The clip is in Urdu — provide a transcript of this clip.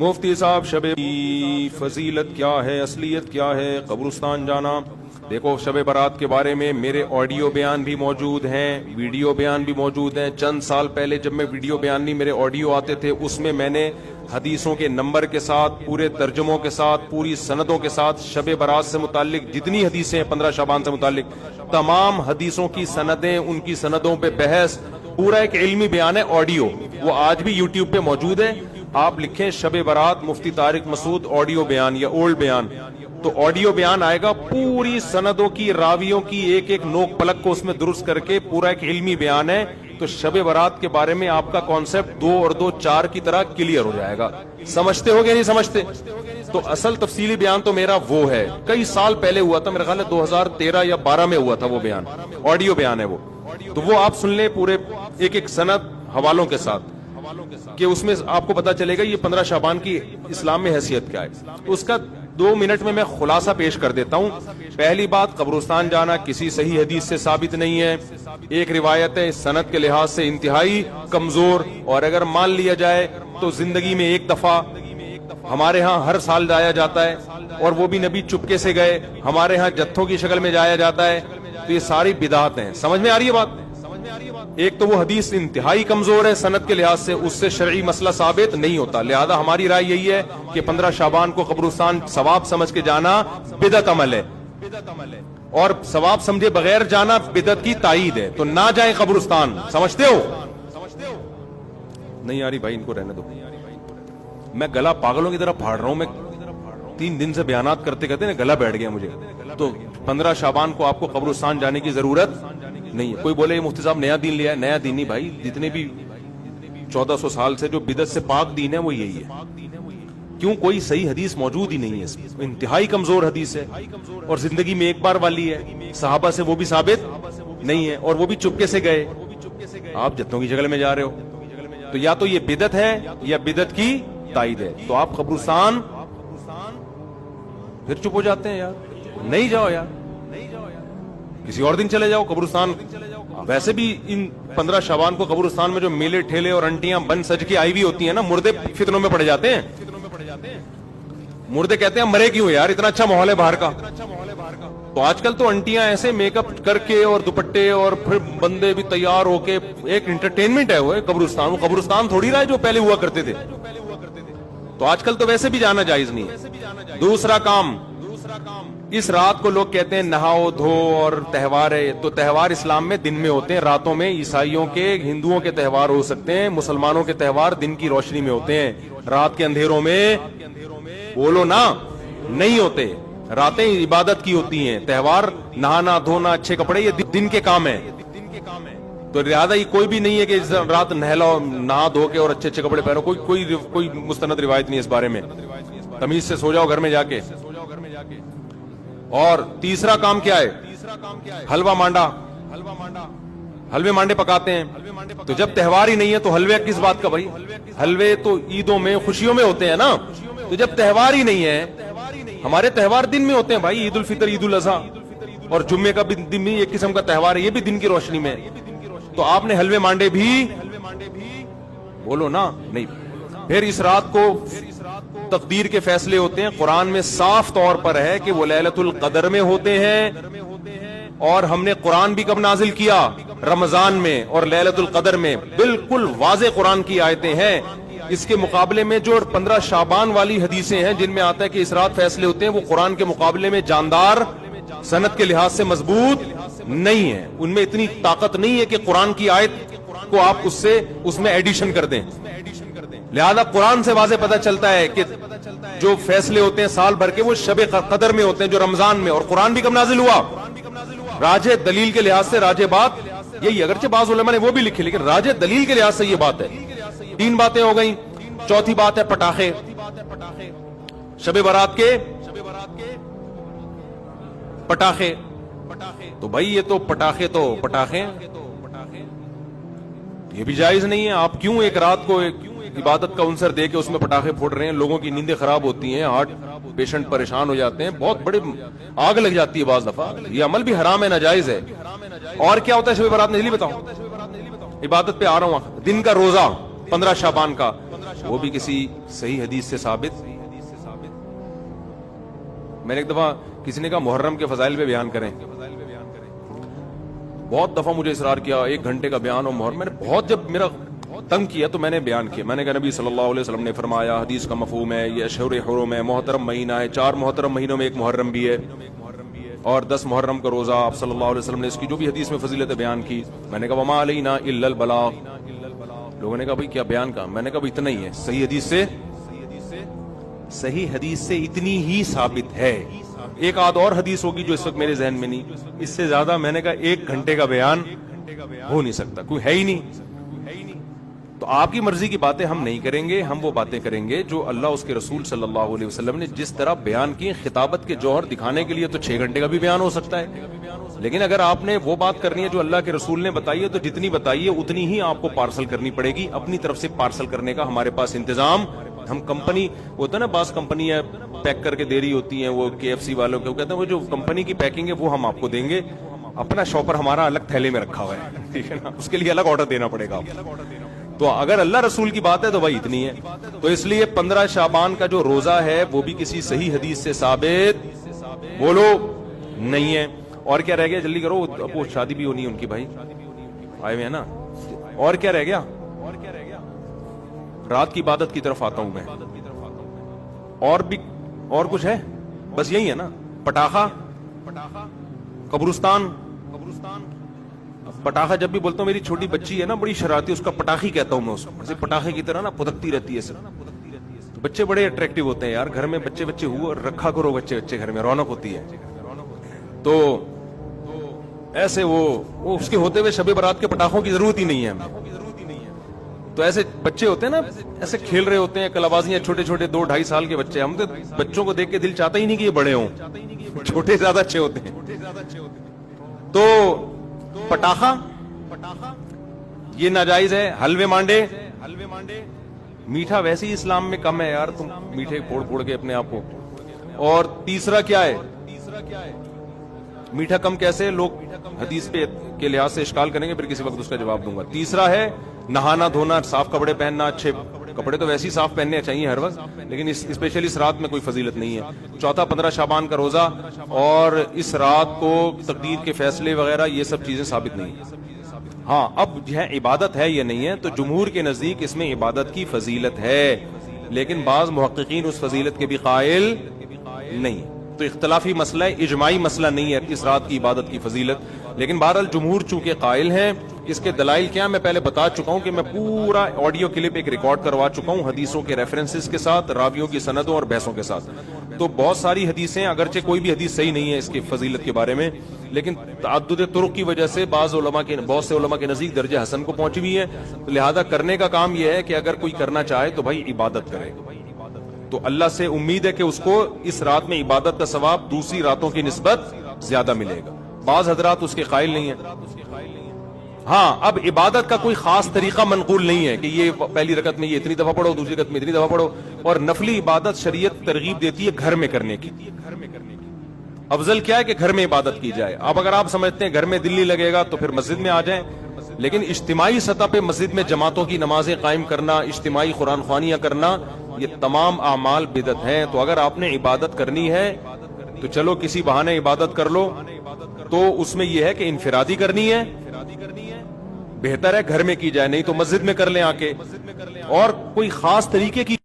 مفتی صاحب شب کی فضیلت کیا ہے، اصلیت کیا ہے، قبرستان جانا؟ دیکھو، شب برات کے بارے میں میرے آڈیو بیان بھی موجود ہیں، ویڈیو بیان بھی موجود ہیں۔ چند سال پہلے جب میں ویڈیو بیان نہیں، میرے آڈیو آتے تھے، اس میں میں نے حدیثوں کے نمبر کے ساتھ، پورے ترجموں کے ساتھ، پوری سندوں کے ساتھ شب برات سے متعلق جتنی حدیثیں ہیں 15 شعبان سے متعلق تمام حدیثوں کی سندیں، ان کی سندوں پہ بحث، پورا ایک علمی بیان ہے آڈیو، وہ آج بھی یوٹیوب پہ موجود ہے۔ آپ لکھیں شب برات مفتی طارق مسعود آڈیو بیان یا اولڈ بیان، تو آڈیو بیان آئے گا، پوری سندوں کی، راویوں کی ایک ایک نوک پلک کو اس میں درست کر کے پورا ایک علمی بیان ہے۔ تو شب برات کے بارے میں آپ کا کانسیپٹ 2 اور 2 4 کی طرح کلیئر ہو جائے گا۔ سمجھتے ہو گیا نہیں سمجھتے؟ تو اصل تفصیلی بیان تو میرا وہ ہے، کئی سال پہلے ہوا تھا، میرا خیال ہے 2013 یا 12 میں ہوا تھا وہ بیان، آڈیو بیان ہے وہ، تو وہ آپ سن لیں پورے ایک ایک سند حوالوں کے ساتھ، کہ اس میں آپ کو پتا چلے گا یہ 15 شعبان کی اسلام میں حیثیت کیا ہے۔ اس کا 2 منٹ میں خلاصہ پیش کر دیتا ہوں۔ پہلی بات، قبرستان جانا کسی صحیح حدیث سے ثابت نہیں ہے، ایک روایت ہے، سند کے لحاظ سے انتہائی کمزور، اور اگر مان لیا جائے تو زندگی میں ایک دفعہ، ہمارے ہاں ہر سال جایا جاتا ہے، اور وہ بھی نبی چپکے سے گئے، ہمارے ہاں جتھوں کی شکل میں جایا جاتا ہے، تو یہ ساری بدعات ہیں۔ سمجھ میں آ رہی ہے بات؟ ایک تو وہ حدیث انتہائی کمزور ہے سند کے لحاظ سے، اس سے شرعی مسئلہ ثابت نہیں ہوتا، لہذا ہماری رائے یہی ہے کہ 15 شعبان کو قبرستان ثواب سمجھ کے جانا بدعت عمل ہے، اور ثواب سمجھے بغیر جانا بدعت کی تائید ہے، تو نہ جائیں قبرستان۔ سمجھتے ہو؟ نہیں آ رہی بھائی، ان کو رہنے دو، میں گلا پاگلوں کی طرح پھاڑ رہا ہوں، میں 3 دن سے بیانات کرتے کرتے نا گلا بیٹھ گیا مجھے۔ تو 15 شعبان کو آپ کو قبرستان جانے کی ضرورت نہیں ہے۔ کوئی بولے یہ مفتی صاحب نیا دین لیا ہے، نیا دین نہیں بھائی، جتنے بھی 1400 سال سے جو بدعت سے پاک دین ہے وہ یہی ہے۔ کیوں؟ کوئی صحیح حدیث موجود ہی نہیں ہے، انتہائی کمزور حدیث ہے، اور زندگی میں ایک بار والی ہے، صحابہ سے وہ بھی ثابت نہیں ہے، اور وہ بھی چپکے سے گئے، آپ جتوں کی شکل میں جا رہے ہو، تو یا تو یہ بدعت ہے یا بدعت کی تائید ہے۔ تو آپ قبرستان پھر چپ ہو جاتے ہیں، یار نہیں جاؤ، یار کسی اور دن چلے جاؤ قبرستان۔ ویسے بھی ان 15 شعبان کو قبرستان میں جو میلے ٹھیلے اور انٹیاں بن سج کے آئی ہوئی ہوتی ہیں نا، مردے فتنوں میں پڑ جاتے ہیں، مردے کہتے ہیں مرے کیوں یار، اتنا اچھا ماحول ہے باہر کا۔ تو آج کل تو انٹیاں ایسے میک اپ کر کے اور دوپٹے، اور پھر بندے بھی تیار ہو کے، ایک انٹرٹینمنٹ ہے وہ قبرستان، وہ قبرستان تھوڑی رہا ہے جو پہلے ہوا کرتے تھے۔ تو آج کل تو ویسے بھی جانا جائز نہیں ہے۔ دوسرا کام، اس رات کو لوگ کہتے ہیں نہاؤ دھو اور تہوار ہے، تو تہوار اسلام میں دن میں ہوتے ہیں، راتوں میں عیسائیوں کے، ہندوؤں کے تہوار ہو سکتے ہیں، مسلمانوں کے تہوار دن کی روشنی میں ہوتے ہیں، رات کے اندھیروں میں بولو نا نہیں ہوتے، راتیں عبادت کی ہوتی ہیں، تہوار نہانا دھونا اچھے کپڑے یہ دن کے کام ہیں۔ تو لہٰذا یہ کوئی بھی نہیں ہے کہ رات نہا دھو کے اور اچھے اچھے کپڑے پہنو، کوئی مستند روایت نہیں اس بارے میں، تمیز سے سو جاؤ گھر میں جا کے۔ اور تیسرا کام کیا ہے؟ حلوہ مانڈا، حلوے مانڈے پکاتے ہیں، تو جب تہوار ہی نہیں ہے تو حلوے کس بات کا بھائی؟ حلوے تو عیدوں میں خوشیوں میں ہوتے ہیں نا، تو جب تہوار ہی نہیں ہے، ہمارے تہوار دن میں ہوتے ہیں بھائی، عید الفطر، عید الاضحیٰ، اور جمعے کا بھی دن میں ایک قسم کا تہوار ہے، یہ بھی دن کی روشنی میں، تو آپ نے حلوے مانڈے بھی بولو نا نہیں۔ پھر اس رات کو تقدیر کے فیصلے ہوتے ہیں، قرآن میں صاف طور پر ہے کہ وہ لیلۃ القدر میں ہوتے ہیں، اور ہم نے قرآن بھی کب نازل کیا؟ رمضان میں، اور لیلۃ القدر میں، بالکل واضح قرآن کی آیتیں ہیں۔ اس کے مقابلے میں جو 15 شعبان والی حدیثیں ہیں جن میں آتا ہے کہ اس رات فیصلے ہوتے ہیں، وہ قرآن کے مقابلے میں جاندار، سند کے لحاظ سے مضبوط نہیں ہے، ان میں اتنی طاقت نہیں ہے کہ قرآن کی آیت کو آپ اس میں ایڈیشن کر دیں۔ لہذا قرآن سے واضح پتہ چلتا ہے کہ جو فیصلے ہوتے ہیں سال بھر کے وہ شب قدر میں ہوتے ہیں، جو رمضان میں، اور قرآن بھی کب نازل ہوا؟ راجح دلیل کے لحاظ سے راجح بات یہی، اگرچہ بعض علماء نے وہ بھی لکھی، لیکن راجح دلیل کے لحاظ سے یہ بات ہے۔ 3 باتیں ہو گئیں، چوتھی بات ہے پٹاخے، شب برات کے پٹاخے، تو بھائی یہ تو پٹاخے یہ بھی جائز نہیں ہے۔ آپ کیوں ایک رات کو ایک عبادت کا عنصر دے کے اس میں پٹاخے پھوڑ رہے ہیں؟ لوگوں کی نیندیں خراب ہوتی ہیں، ہارٹ پیشنٹ پریشان ہو جاتے ہیں، بہت بڑے آگ لگ جاتی ہے بعض دفعہ، یہ عمل بھی حرام ہے، ناجائز ہے۔ اور کیا ہوتا ہے شب برات میں؟ جلدی بتاؤ، عبادت پہ آ رہا ہوں۔ دن کا روزہ 15 شعبان کا، وہ بھی کسی صحیح حدیث سے ثابت. میں نے ایک دفعہ کسی نے کہا محرم کے فضائل پہ بیان کریں. بہت دفعہ مجھے اصرار کیا 1 گھنٹے کا بیان ہو محرم. میں نے بہت جب میرا تنگ کیا تو میں نے بیان کیا. میں نے کہا نبی صلی اللہ علیہ وسلم نے فرمایا, حدیث کا مفہوم ہے یہ اشہر حرم ہے, محترم مہینہ ہے, 4 محترم مہینوں میں 1 محرم بھی ہے, اور 10 محرم کا روزہ. آپ صلی اللہ علیہ وسلم نے اس کی جو بھی حدیث میں فضیلت بیان کی. میں نے کہا وما علینا الا البلاغ. لوگوں نے کہا بھائی کیا بیان کا؟ میں نے کہا اتنا ہی ہے, صحیح حدیث سے اتنی ہی ثابت ہے. ایک آدھ اور حدیث ہوگی جو اس وقت میرے ذہن میں نہیں, اس سے زیادہ میں نے کہا 1 گھنٹے کا بیان ہو نہیں سکتا, کوئی ہے ہی نہیں. تو آپ کی مرضی کی باتیں ہم نہیں کریں گے, ہم وہ باتیں کریں گے جو اللہ اس کے رسول صلی اللہ علیہ وسلم نے جس طرح بیان کی. خطابت کے جوہر دکھانے کے لیے تو 6 گھنٹے کا بھی بیان ہو سکتا ہے, لیکن اگر آپ نے وہ بات کرنی ہے جو اللہ کے رسول نے بتائی ہے تو جتنی بتائی ہے اتنی ہی آپ کو پارسل کرنی پڑے گی. اپنی طرف سے پارسل کرنے کا ہمارے پاس انتظام, ہم کمپنی ہوتا ہے نا, بعض کمپنی ہے پیک کر کے دے رہی ہوتی ہیں, وہ KFC والوں کے کہتے ہیں وہ جو کمپنی کی پیکنگ ہے وہ ہم آپ کو دیں گے, اپنا شاپر ہمارا الگ تھیلے میں رکھا ہوا ہے, ٹھیک ہے نا, اس کے لیے الگ آرڈر دینا پڑے گا. تو اگر اللہ رسول کی بات ہے تو بھائی اتنی ہے. تو اس لیے 15 شعبان کا جو روزہ ہے وہ بھی کسی صحیح حدیث سے ثابت بولو نہیں ہے. اور کیا رہ گیا, جلدی کرو, وہ شادی بھی ہونی ہے ان کی, بھائی آئے ہوئے ہیں نا. اور کیا رہ گیا, رات کی عبادت کی طرف آتا ہوں میں. اور کچھ ہے, بس یہی ہے نا. پٹاخہ, قبرستان. پٹاخہ جب بھی بولتا ہوں, میری چھوٹی بچی ہے نا بڑی شرارتی, اس کا پٹاخی کہتا ہوں میں اس کو, پٹاخے کی طرح نا پھدکتی رہتی ہے سر. بچے بڑے اٹریکٹیو ہوتے ہیں یار, گھر میں بچے ہوا رکھا کرو, بچے گھر میں رونق ہوتی ہے. تو ایسے وہ اس کے ہوتے ہوئے شب برات کے پٹاخوں کی ضرورت ہی نہیں ہے ہمیں. تو ایسے بچے ہوتے ہیں نا, ایسے کھیل رہے ہوتے ہیں کلابازیاں, چھوٹے 2-2.5 سال کے بچے. ہم تو بچوں کو دیکھ کے دل چاہتا ہی نہیں کہ یہ بڑے ہوں, چھوٹے زیادہ اچھے ہوتے ہیں. تو پٹاخہ یہ ناجائز ہے. حلوے مانڈے, میٹھا ویسے ہی اسلام میں کم ہے یار, تم میٹھے پھوڑ کے اپنے آپ کو. اور تیسرا کیا ہے, میٹھا کم کیسے, لوگ حدیث پہ کے لحاظ سے اشکال کریں گے, پھر کسی وقت اس کا جواب دوں گا. تیسرا ہے نہانا دھونا, صاف کپڑے پہننا. اچھے کپڑے تو ویسے ہی صاف پہننے چاہیے ہر وقت, لیکن اسپیشلی اس رات میں کوئی فضیلت نہیں ہے. چوتھا 15 شعبان کا روزہ, اور اس رات کو تقدیر کے فیصلے وغیرہ یہ سب چیزیں ثابت نہیں ہیں. ہاں اب جو ہے عبادت ہے یہ نہیں ہے, تو جمہور کے نزدیک اس میں عبادت کی فضیلت ہے, لیکن بعض محققین اس فضیلت کے بھی قائل نہیں. تو اختلافی مسئلہ ہے, اجماعی مسئلہ نہیں ہے اس رات کی عبادت کی فضیلت, لیکن بہرحال جمہور چونکہ قائل ہیں. اس کے دلائل کیا میں پہلے بتا چکا ہوں کہ میں پورا آڈیو کلپ ایک ریکارڈ کروا چکا ہوں حدیثوں کے ریفرنسز کے ساتھ, راویوں کی سندوں اور بحثوں کے ساتھ. تو بہت ساری حدیثیں, اگرچہ کوئی بھی حدیث صحیح نہیں ہے اس کی فضیلت کے بارے میں, لیکن تعدد طرق کی وجہ سے بہت سے علماء کے نزدیک درجہ حسن کو پہنچی ہوئی ہے. لہذا کرنے کا کام یہ ہے کہ اگر کوئی کرنا چاہے تو بھائی عبادت کرے. تو اللہ سے امید ہے کہ اس کو اس رات میں عبادت کا ثواب دوسری راتوں کی نسبت زیادہ ملے گا. بعض حضرات اس کے قائل نہیں ہیں. ہاں اب عبادت کا کوئی خاص طریقہ منقول نہیں ہے کہ یہ پہلی رکعت میں یہ اتنی دفعہ پڑھو, دوسری رکعت میں اتنی دفعہ پڑھو. اور نفلی عبادت شریعت ترغیب دیتی ہے گھر میں کرنے کی. افضل کیا ہے کہ گھر میں عبادت کی جائے. اب اگر آپ سمجھتے ہیں گھر میں دل نہیں لگے گا تو پھر مسجد میں آ جائیں, لیکن اجتماعی سطح پہ مسجد میں جماعتوں کی نمازیں قائم کرنا, اجتماعی قرآن خوانیاں کرنا, یہ تمام اعمال بدعت ہیں. تو اگر آپ نے عبادت کرنی ہے تو چلو کسی بہانے عبادت کر لو, تو اس میں یہ ہے کہ انفرادی کرنی ہے, بہتر ہے گھر میں کی جائے, نہیں تو مسجد میں کر لیں آ کے. اور کوئی خاص طریقے کی